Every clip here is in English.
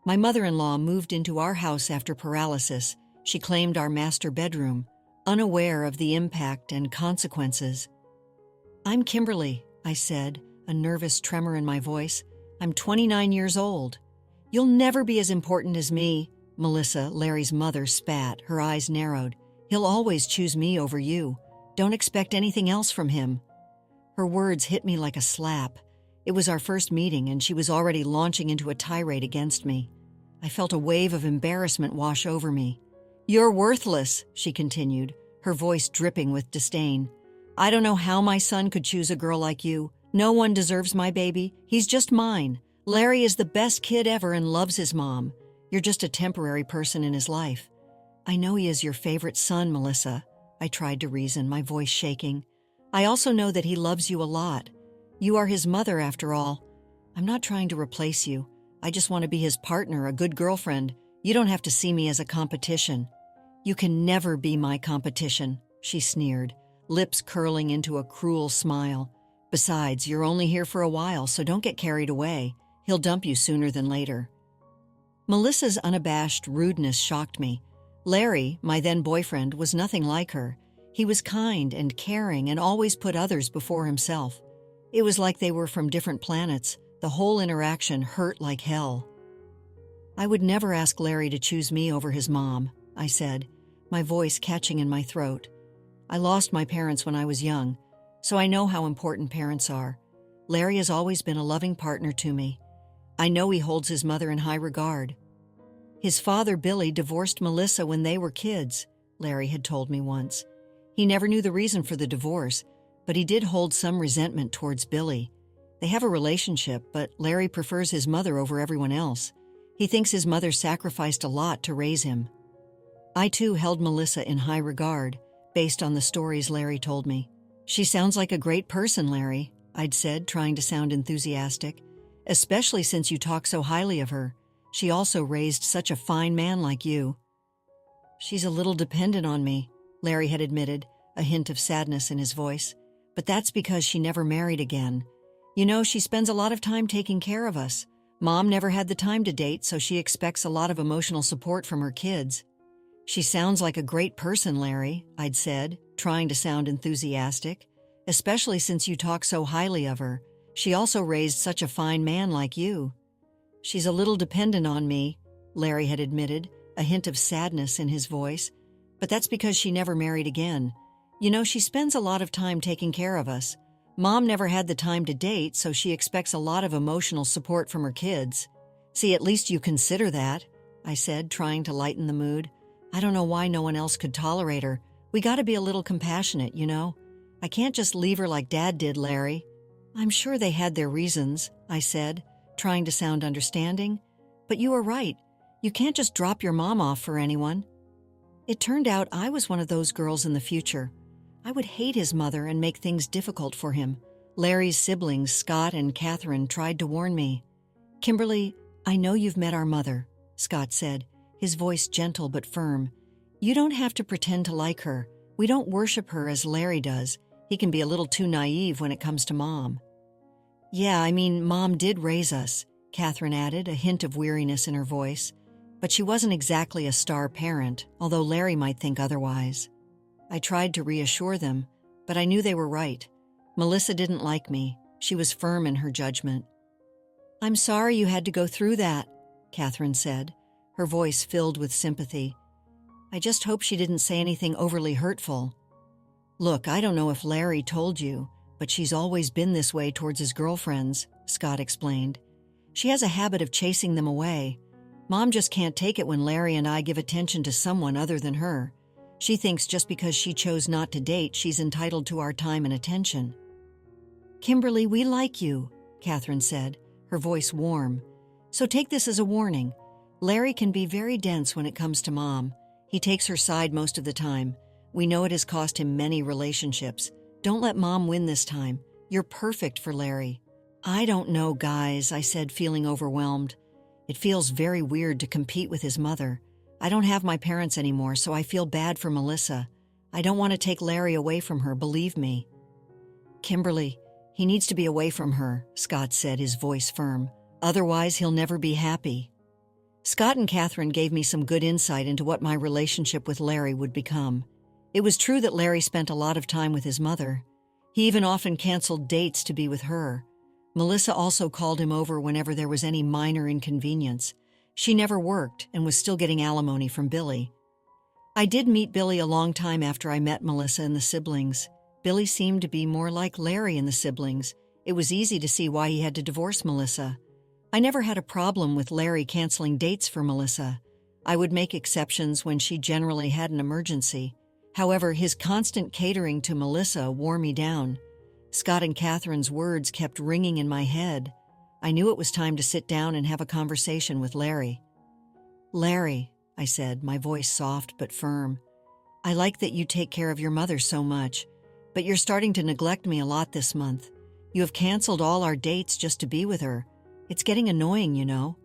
My mother-in-law moved into our house after paralysis. She claimed our master bedroom, unaware of the impact and consequences. I'm Kimberly, I said, a nervous tremor in my voice. I'm 29 years old. You'll never be as important as me, Melissa, Larry's mother, spat, her eyes narrowed. He'll always choose me over you. Don't expect anything else from him. Her words hit me like a slap. It was our first meeting, and she was already launching into a tirade against me. I felt a wave of embarrassment wash over me. You're worthless, she continued, her voice dripping with disdain. I don't know how my son could choose a girl like you. No one deserves my baby. He's just mine. Larry is the best kid ever and loves his mom. You're just a temporary person in his life. I know he is your favorite son, Melissa. I tried to reason, my voice shaking. I also know that he loves you a lot. You are his mother, after all. I'm not trying to replace you. I just want to be his partner, a good girlfriend. You don't have to see me as a competition. You can never be my competition, she sneered, lips curling into a cruel smile. Besides, you're only here for a while, so don't get carried away. He'll dump you sooner than later. Melissa's unabashed rudeness shocked me. Larry, my then boyfriend, was nothing like her. He was kind and caring and always put others before himself. It was like they were from different planets. The whole interaction hurt like hell. I would never ask Larry to choose me over his mom, I said, my voice catching in my throat. I lost my parents when I was young, so I know how important parents are. Larry has always been a loving partner to me. I know he holds his mother in high regard. His father, Billy, divorced Melissa when they were kids, Larry had told me once. He never knew the reason for the divorce, but he did hold some resentment towards Billy. They have a relationship, but Larry prefers his mother over everyone else. He thinks his mother sacrificed a lot to raise him. I too held Melissa in high regard, based on the stories Larry told me. She sounds like a great person, Larry, I'd said, trying to sound enthusiastic. Especially since you talk so highly of her. She also raised such a fine man like you. She's a little dependent on me, Larry had admitted, a hint of sadness in his voice. But that's because she never married again. You know, she spends a lot of time taking care of us. Mom never had the time to date, so she expects a lot of emotional support from her kids. She sounds like a great person, Larry, I'd said, trying to sound enthusiastic. Especially since you talk so highly of her. She also raised such a fine man like you. She's a little dependent on me, Larry had admitted, a hint of sadness in his voice. But that's because she never married again. You know, she spends a lot of time taking care of us. Mom never had the time to date, so she expects a lot of emotional support from her kids. See, at least you consider that, I said, trying to lighten the mood. I don't know why no one else could tolerate her. We gotta be a little compassionate, you know? I can't just leave her like Dad did, Larry. I'm sure they had their reasons, I said, trying to sound understanding. But you were right. You can't just drop your mom off for anyone. It turned out I was one of those girls in the future. I would hate his mother and make things difficult for him. Larry's siblings, Scott and Catherine, tried to warn me. Kimberly, I know you've met our mother, Scott said, his voice gentle but firm. You don't have to pretend to like her. We don't worship her as Larry does. He can be a little too naive when it comes to Mom. Yeah, I mean, Mom did raise us, Catherine added, a hint of weariness in her voice. But she wasn't exactly a star parent, although Larry might think otherwise. I tried to reassure them, but I knew they were right. Melissa didn't like me. She was firm in her judgment. I'm sorry you had to go through that, Catherine said, her voice filled with sympathy. I just hope she didn't say anything overly hurtful. Look, I don't know if Larry told you, but she's always been this way towards his girlfriends, Scott explained. She has a habit of chasing them away. Mom just can't take it when Larry and I give attention to someone other than her. She thinks just because she chose not to date, she's entitled to our time and attention. Kimberly, we like you, Catherine said, her voice warm. So take this as a warning. Larry can be very dense when it comes to Mom. He takes her side most of the time. We know it has cost him many relationships. Don't let Mom win this time. You're perfect for Larry. I don't know, guys, I said, feeling overwhelmed. It feels very weird to compete with his mother. I don't have my parents anymore, so I feel bad for Melissa. I don't want to take Larry away from her, believe me. Kimberly, he needs to be away from her, Scott said, his voice firm. Otherwise, he'll never be happy. Scott and Catherine gave me some good insight into what my relationship with Larry would become. It was true that Larry spent a lot of time with his mother. He even often canceled dates to be with her. Melissa also called him over whenever there was any minor inconvenience. She never worked and was still getting alimony from Billy. I did meet Billy a long time after I met Melissa and the siblings. Billy seemed to be more like Larry and the siblings. It was easy to see why he had to divorce Melissa. I never had a problem with Larry canceling dates for Melissa. I would make exceptions when she generally had an emergency. However, his constant catering to Melissa wore me down. Scott and Catherine's words kept ringing in my head. I knew it was time to sit down and have a conversation with Larry. "Larry," I said, my voice soft but firm, "I like that you take care of your mother so much, but you're starting to neglect me a lot this month. You have canceled all our dates just to be with her. It's getting annoying, you know."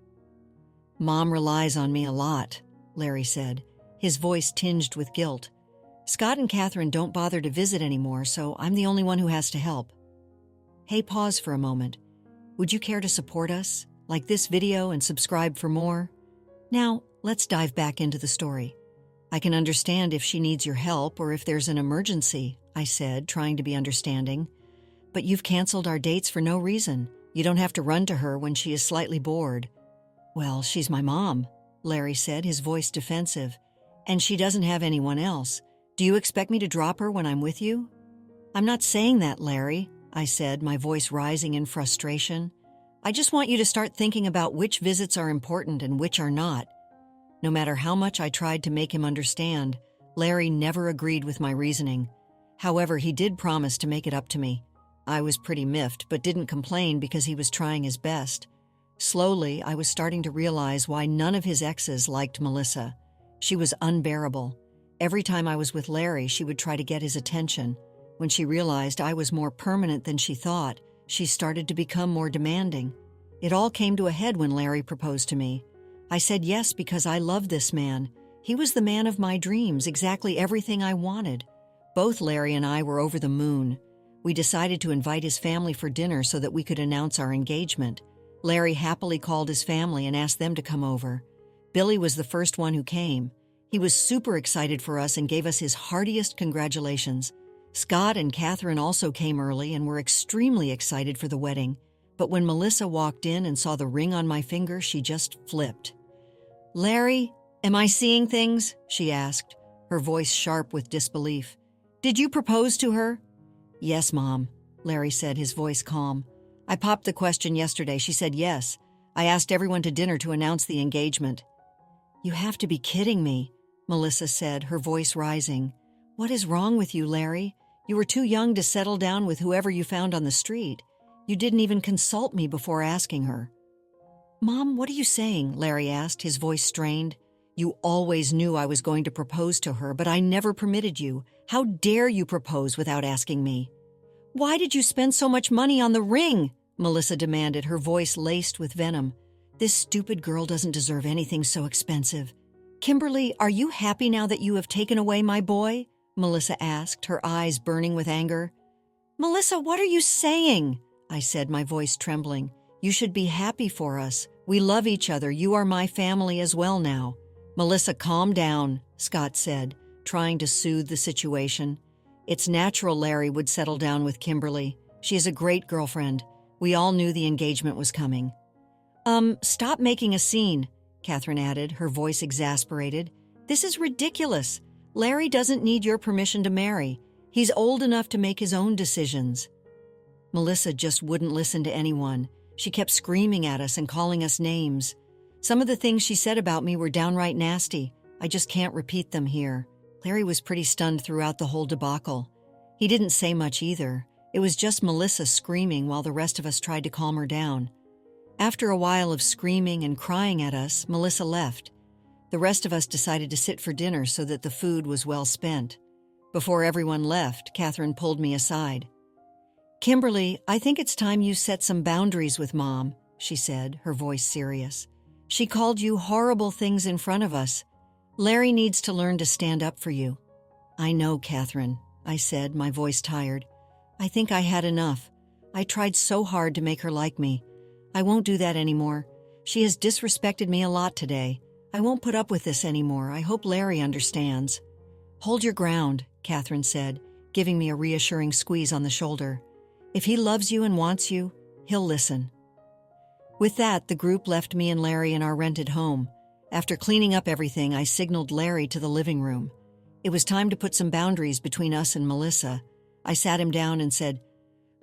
"Mom relies on me a lot," Larry said, his voice tinged with guilt. "Scott and Catherine don't bother to visit anymore, so I'm the only one who has to help." Hey, pause for a moment. Would you care to support us? Like this video and subscribe for more? Now, let's dive back into the story. "I can understand if she needs your help or if there's an emergency," I said, trying to be understanding. "But you've canceled our dates for no reason. You don't have to run to her when she is slightly bored." "Well, she's my mom," Larry said, his voice defensive. "And she doesn't have anyone else. Do you expect me to drop her when I'm with you?" "I'm not saying that, Larry," I said, my voice rising in frustration. "I just want you to start thinking about which visits are important and which are not." No matter how much I tried to make him understand, Larry never agreed with my reasoning. However, he did promise to make it up to me. I was pretty miffed, but didn't complain because he was trying his best. Slowly, I was starting to realize why none of his exes liked Melissa. She was unbearable. Every time I was with Larry, she would try to get his attention. When she realized I was more permanent than she thought, she started to become more demanding. It all came to a head when Larry proposed to me. I said yes because I loved this man. He was the man of my dreams, exactly everything I wanted. Both Larry and I were over the moon. We decided to invite his family for dinner so that we could announce our engagement. Larry happily called his family and asked them to come over. Billy was the first one who came. He was super excited for us and gave us his heartiest congratulations. Scott and Catherine also came early and were extremely excited for the wedding. But when Melissa walked in and saw the ring on my finger, she just flipped. "Larry, am I seeing things?" she asked, her voice sharp with disbelief. "Did you propose to her?" "Yes, Mom," Larry said, his voice calm. "I popped the question yesterday. She said yes. I asked everyone to dinner to announce the engagement." "You have to be kidding me," Melissa said, her voice rising. "What is wrong with you, Larry? You were too young to settle down with whoever you found on the street. You didn't even consult me before asking her." "Mom, what are you saying?" Larry asked, his voice strained. "You always knew I was going to propose to her, but I never permitted you. How dare you propose without asking me?" "Why did you spend so much money on the ring?" Melissa demanded, her voice laced with venom. "This stupid girl doesn't deserve anything so expensive." "Kimberly, are you happy now that you have taken away my boy?" Melissa asked, her eyes burning with anger. "Melissa, what are you saying?" I said, my voice trembling. "You should be happy for us. We love each other. You are my family as well now." "Melissa, calm down," Scott said, trying to soothe the situation. "It's natural Larry would settle down with Kimberly. She is a great girlfriend. We all knew the engagement was coming." Stop making a scene," Catherine added, her voice exasperated. "This is ridiculous. Larry doesn't need your permission to marry. He's old enough to make his own decisions." Melissa just wouldn't listen to anyone. She kept screaming at us and calling us names. Some of the things she said about me were downright nasty. I just can't repeat them here. Larry was pretty stunned throughout the whole debacle. He didn't say much either. It was just Melissa screaming while the rest of us tried to calm her down. After a while of screaming and crying at us, Melissa left. The rest of us decided to sit for dinner so that the food was well spent. Before everyone left, Catherine pulled me aside. "Kimberly, I think it's time you set some boundaries with Mom," she said, her voice serious. "She called you horrible things in front of us. Larry needs to learn to stand up for you." "I know, Catherine," I said, my voice tired. "I think I had enough. I tried so hard to make her like me. I won't do that anymore. She has disrespected me a lot today. I won't put up with this anymore. I hope Larry understands." "Hold your ground," Catherine said, giving me a reassuring squeeze on the shoulder. "If he loves you and wants you, he'll listen." With that, the group left me and Larry in our rented home. After cleaning up everything, I signaled Larry to the living room. It was time to put some boundaries between us and Melissa. I sat him down and said,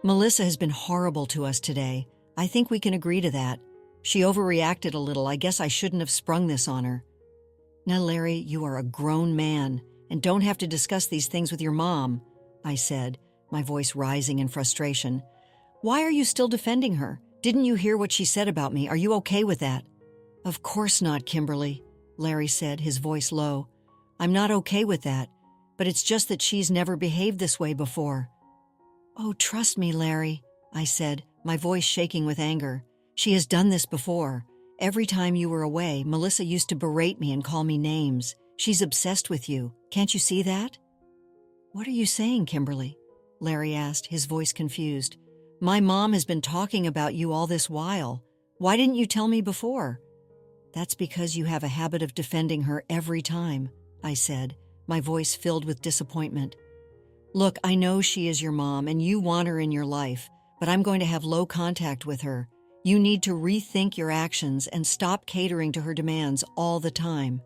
"Melissa has been horrible to us today. I think we can agree to that. She overreacted a little. I guess I shouldn't have sprung this on her." "Now, Larry, you are a grown man and don't have to discuss these things with your mom," I said, my voice rising in frustration. "Why are you still defending her? Didn't you hear what she said about me? Are you okay with that?" "Of course not, Kimberly," Larry said, his voice low. "I'm not okay with that, but it's just that she's never behaved this way before." "Oh, trust me, Larry," I said, my voice shaking with anger. "She has done this before. Every time you were away, Melissa used to berate me and call me names. She's obsessed with you. Can't you see that?" "What are you saying, Kimberly?" Larry asked, his voice confused. "My mom has been talking about you all this while. Why didn't you tell me before?" "That's because you have a habit of defending her every time," I said, my voice filled with disappointment. "Look, I know she is your mom and you want her in your life, but I'm going to have low contact with her. You need to rethink your actions and stop catering to her demands all the time."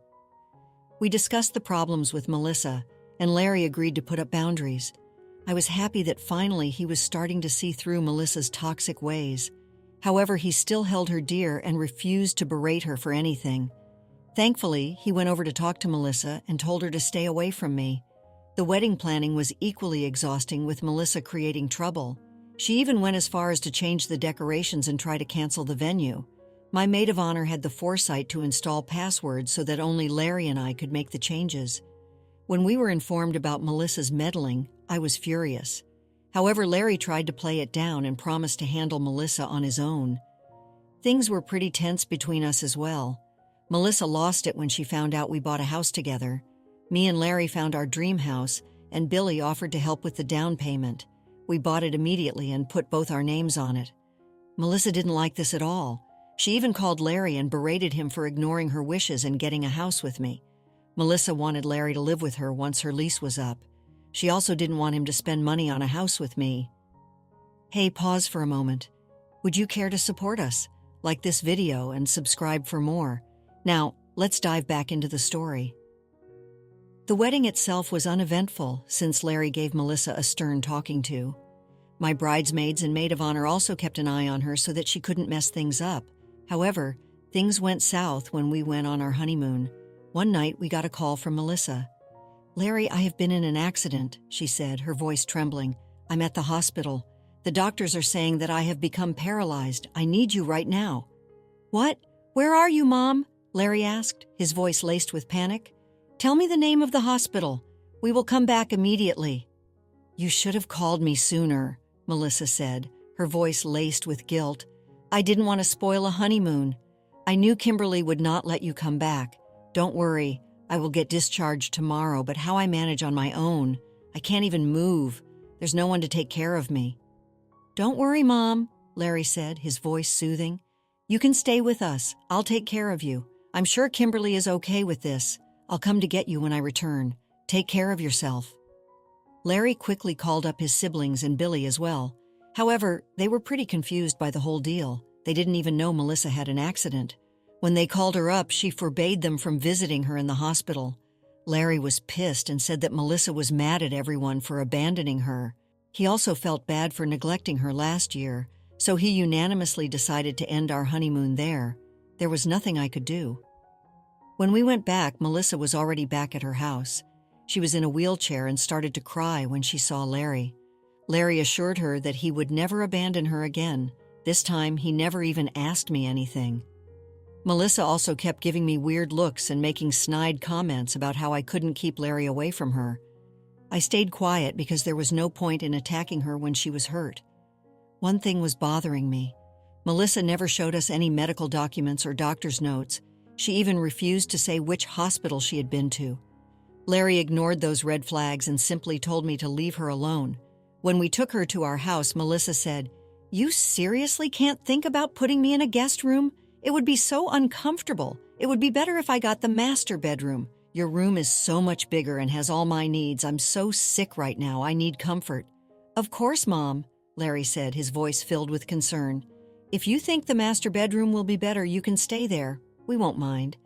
We discussed the problems with Melissa, and Larry agreed to put up boundaries. I was happy that finally he was starting to see through Melissa's toxic ways. However, he still held her dear and refused to berate her for anything. Thankfully, he went over to talk to Melissa and told her to stay away from me. The wedding planning was equally exhausting, with Melissa creating trouble. She even went as far as to change the decorations and try to cancel the venue. My maid of honor had the foresight to install passwords so that only Larry and I could make the changes. When we were informed about Melissa's meddling, I was furious. However, Larry tried to play it down and promised to handle Melissa on his own. Things were pretty tense between us as well. Melissa lost it when she found out we bought a house together. Me and Larry found our dream house, and Billy offered to help with the down payment. We bought it immediately and put both our names on it. Melissa didn't like this at all. She even called Larry and berated him for ignoring her wishes and getting a house with me. Melissa wanted Larry to live with her once her lease was up. She also didn't want him to spend money on a house with me. Hey, pause for a moment. Would you care to support us? Like this video and subscribe for more. Now, let's dive back into the story. The wedding itself was uneventful since Larry gave Melissa a stern talking to. My bridesmaids and maid of honor also kept an eye on her so that she couldn't mess things up. However, things went south when we went on our honeymoon. One night, we got a call from Melissa. "Larry, I have been in an accident," she said, her voice trembling. "I'm at the hospital. The doctors are saying that I have become paralyzed. I need you right now." "What? Where are you, Mom?" Larry asked, his voice laced with panic. "Tell me the name of the hospital. We will come back immediately." "You should have called me sooner," Melissa said, her voice laced with guilt. "I didn't want to spoil a honeymoon. I knew Kimberly would not let you come back. Don't worry, I will get discharged tomorrow, but how I manage on my own? I can't even move. There's no one to take care of me." "Don't worry, Mom," Larry said, his voice soothing. "You can stay with us. I'll take care of you. I'm sure Kimberly is okay with this. I'll come to get you when I return. Take care of yourself." Larry quickly called up his siblings and Billy as well. However, they were pretty confused by the whole deal. They didn't even know Melissa had an accident. When they called her up, she forbade them from visiting her in the hospital. Larry was pissed and said that Melissa was mad at everyone for abandoning her. He also felt bad for neglecting her last year, so he unanimously decided to end our honeymoon there. There was nothing I could do. When we went back, Melissa was already back at her house. She was in a wheelchair and started to cry when she saw Larry. Larry assured her that he would never abandon her again. This time, he never even asked me anything. Melissa also kept giving me weird looks and making snide comments about how I couldn't keep Larry away from her. I stayed quiet because there was no point in attacking her when she was hurt. One thing was bothering me. Melissa never showed us any medical documents or doctor's notes. She even refused to say which hospital she had been to. Larry ignored those red flags and simply told me to leave her alone. When we took her to our house, Melissa said, "You seriously can't think about putting me in a guest room? It would be so uncomfortable. It would be better if I got the master bedroom. Your room is so much bigger and has all my needs. I'm so sick right now. I need comfort." "Of course, Mom," Larry said, his voice filled with concern. "If you think the master bedroom will be better, you can stay there. We won't mind.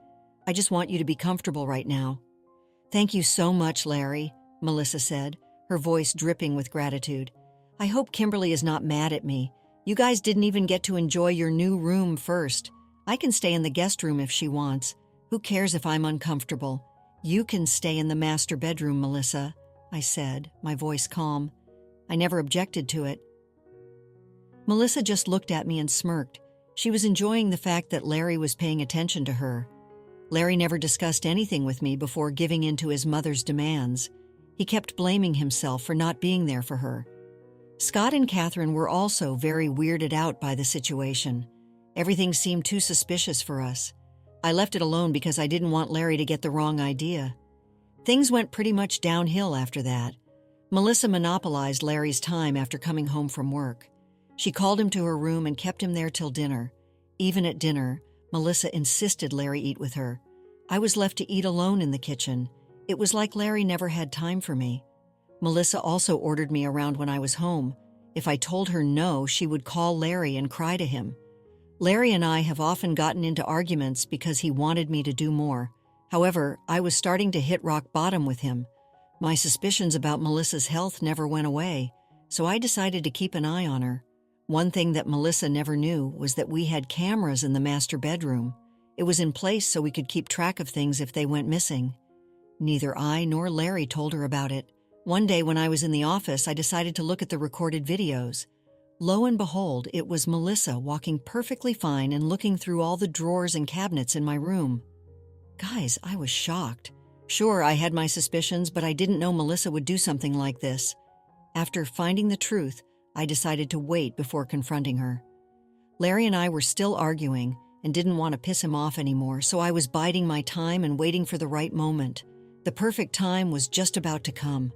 I just want you to be comfortable right now." "Thank you so much, Larry," Melissa said, her voice dripping with gratitude. "I hope Kimberly is not mad at me. You guys didn't even get to enjoy your new room first. I can stay in the guest room if she wants. Who cares if I'm uncomfortable? You can stay in the master bedroom, Melissa," I said, my voice calm. I never objected to it. Melissa just looked at me and smirked. She was enjoying the fact that Larry was paying attention to her. Larry never discussed anything with me before giving in to his mother's demands. He kept blaming himself for not being there for her. Scott and Catherine were also very weirded out by the situation. Everything seemed too suspicious for us. I left it alone because I didn't want Larry to get the wrong idea. Things went pretty much downhill after that. Melissa monopolized Larry's time after coming home from work. She called him to her room and kept him there till dinner. Even at dinner, Melissa insisted Larry eat with her. I was left to eat alone in the kitchen. It was like Larry never had time for me. Melissa also ordered me around when I was home. If I told her no, she would call Larry and cry to him. Larry and I have often gotten into arguments because he wanted me to do more. However, I was starting to hit rock bottom with him. My suspicions about Melissa's health never went away, so I decided to keep an eye on her. One thing that Melissa never knew was that we had cameras in the master bedroom. It was in place so we could keep track of things if they went missing. Neither I nor Larry told her about it. One day when I was in the office, I decided to look at the recorded videos. Lo and behold, it was Melissa walking perfectly fine and looking through all the drawers and cabinets in my room. Guys, I was shocked. Sure, I had my suspicions, but I didn't know Melissa would do something like this. After finding the truth, I decided to wait before confronting her. Larry and I were still arguing and didn't want to piss him off anymore, so I was biding my time and waiting for the right moment. The perfect time was just about to come.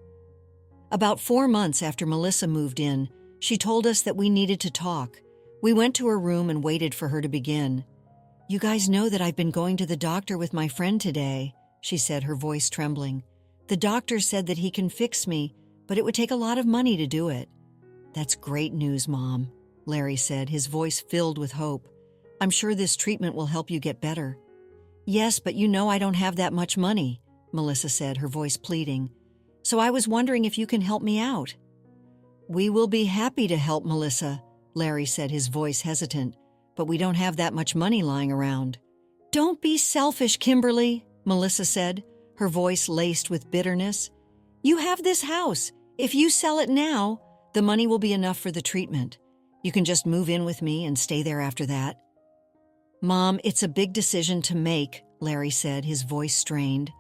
About 4 months after Melissa moved in, she told us that we needed to talk. We went to her room and waited for her to begin. "You guys know that I've been going to the doctor with my friend today," she said, her voice trembling. "The doctor said that he can fix me, but it would take a lot of money to do it." "That's great news, Mom," Larry said, his voice filled with hope. "I'm sure this treatment will help you get better." "Yes, but you know I don't have that much money," Melissa said, her voice pleading. "So I was wondering if you can help me out." "We will be happy to help, Melissa," Larry said, his voice hesitant, "but we don't have that much money lying around." "Don't be selfish, Kimberly," Melissa said, her voice laced with bitterness. "You have this house. If you sell it now, the money will be enough for the treatment. You can just move in with me and stay there after that." "Mom, it's a big decision to make," Larry said, his voice strained.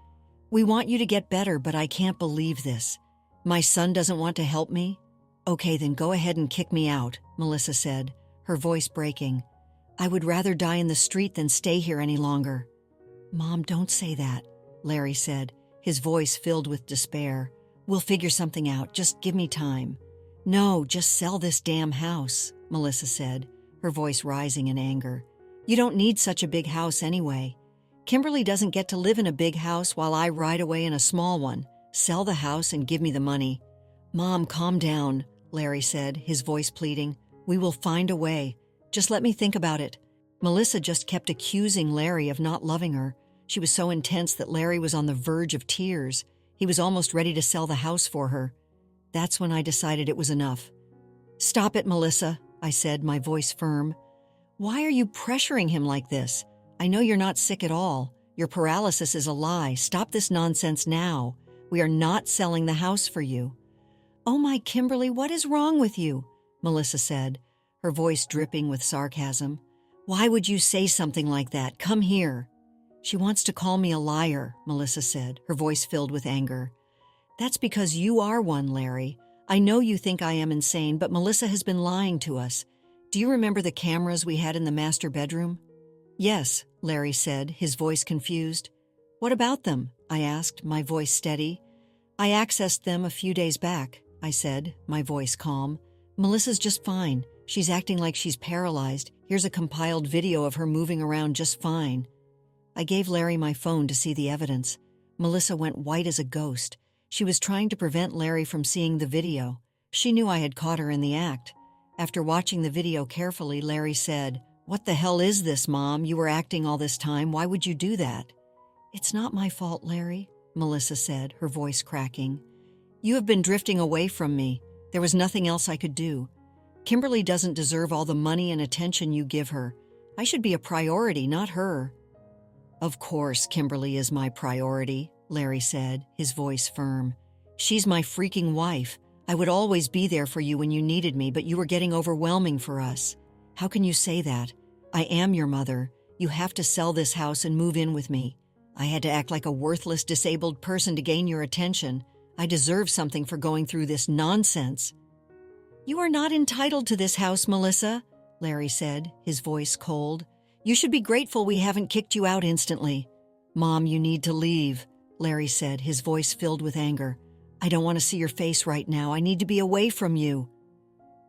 "We want you to get better, but I can't believe this. My son doesn't want to help me?" "Okay, then go ahead and kick me out," Melissa said, her voice breaking. "I would rather die in the street than stay here any longer." "Mom, don't say that," Larry said, his voice filled with despair. "We'll figure something out. Just give me time." "No, just sell this damn house," Melissa said, her voice rising in anger. "You don't need such a big house anyway. Kimberly doesn't get to live in a big house while I ride away in a small one. Sell the house and give me the money." "Mom, calm down," Larry said, his voice pleading. "We will find a way. Just let me think about it." Melissa just kept accusing Larry of not loving her. She was so intense that Larry was on the verge of tears. He was almost ready to sell the house for her. That's when I decided it was enough. "Stop it, Melissa," I said, my voice firm. "Why are you pressuring him like this? I know you're not sick at all. Your paralysis is a lie. Stop this nonsense now. We are not selling the house for you." "Oh my, Kimberly, what is wrong with you?" Melissa said, her voice dripping with sarcasm. "Why would you say something like that? Come here." "She wants to call me a liar," Melissa said, her voice filled with anger. "That's because you are one, Larry. I know you think I am insane, but Melissa has been lying to us. Do you remember the cameras we had in the master bedroom?" "Yes," Larry said, his voice confused. "What about them?" I asked, my voice steady. "I accessed them a few days back," I said, my voice calm. "Melissa's just fine. She's acting like she's paralyzed. Here's a compiled video of her moving around just fine. I gave Larry my phone to see the evidence. Melissa went white as a ghost. She was trying to prevent Larry from seeing the video. She knew I had caught her in the act. After watching the video carefully, Larry said, "What the hell is this, Mom? You were acting all this time. Why would you do that?" "It's not my fault, Larry," Melissa said, her voice cracking. "You have been drifting away from me. There was nothing else I could do. Kimberly doesn't deserve all the money and attention you give her. I should be a priority, not her." "Of course, Kimberly is my priority," Larry said, his voice firm. "She's my freaking wife. I would always be there for you when you needed me, but you were getting overwhelming for us. How can you say that? I am your mother. You have to sell this house and move in with me. I had to act like a worthless, disabled person to gain your attention. I deserve something for going through this nonsense." "You are not entitled to this house, Melissa," Larry said, his voice cold. "You should be grateful we haven't kicked you out instantly." "Mom, you need to leave," Larry said, his voice filled with anger. "I don't want to see your face right now. I need to be away from you."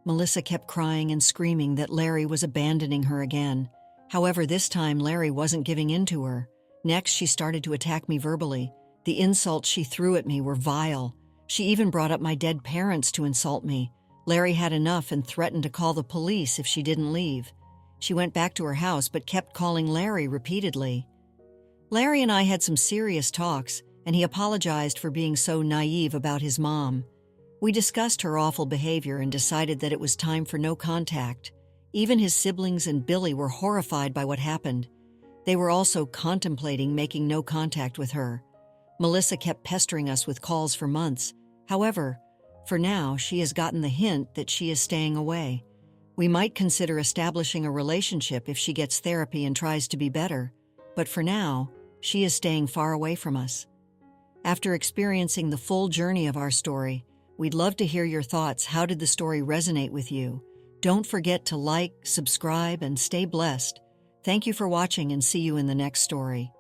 Melissa kept crying and screaming that Larry was abandoning her again. However, this time Larry wasn't giving in to her. Next, she started to attack me verbally. The insults she threw at me were vile. She even brought up my dead parents to insult me. Larry had enough and threatened to call the police if she didn't leave. She went back to her house but kept calling Larry repeatedly. Larry and I had some serious talks, and he apologized for being so naive about his mom. We discussed her awful behavior and decided that it was time for no contact. Even his siblings and Billy were horrified by what happened. They were also contemplating making no contact with her. Melissa kept pestering us with calls for months. However, for now, she has gotten the hint that she is staying away. We might consider establishing a relationship if she gets therapy and tries to be better, but for now, she is staying far away from us. After experiencing the full journey of our story, we'd love to hear your thoughts. How did the story resonate with you? Don't forget to like, subscribe, and stay blessed. Thank you for watching and see you in the next story.